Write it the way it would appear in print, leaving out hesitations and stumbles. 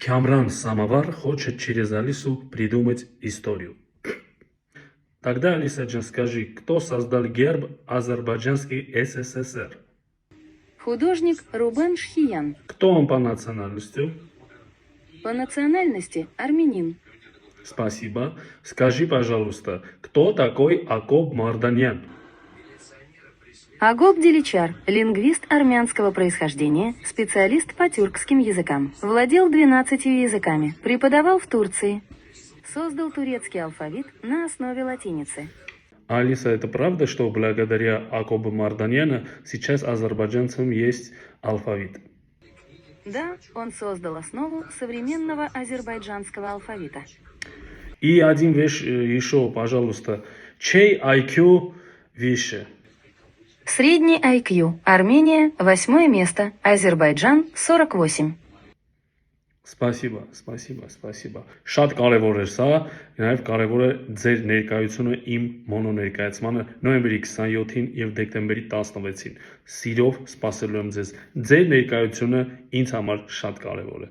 Камран Самовар хочет через Алису придумать историю. Тогда, Алиса, скажи, кто создал герб Азербайджанский СССР? Художник Рубен Шхиян. Кто он по национальности? По национальности армянин. Спасибо. Скажи, пожалуйста, кто такой Акоп Марданьян? Агоп Диличар, лингвист армянского происхождения, специалист по тюркским языкам. Владел 12 языками, преподавал в Турции. Создал турецкий алфавит на основе латиницы. Алиса, это правда, что благодаря Акобу Марданьяну сейчас азербайджанцам есть алфавит? Да, он создал основу современного азербайджанского алфавита. И один вещь еще, пожалуйста. Чей IQ выше? Средний IQ. Армения – 8 место. Азербайджан – 48. Спасибо. Շատ կարևոր էր սա, նաև կարևոր է ձեր ներկայությունը իմ մոնո ներկայացմանը նոյեմբերի 27-ին եւ դեկտեմբերի 16-ին։ Սիրով սպասելու եմ ձեզ։ Ձեր ներկայությունը ինձ համար շատ կարևոր է։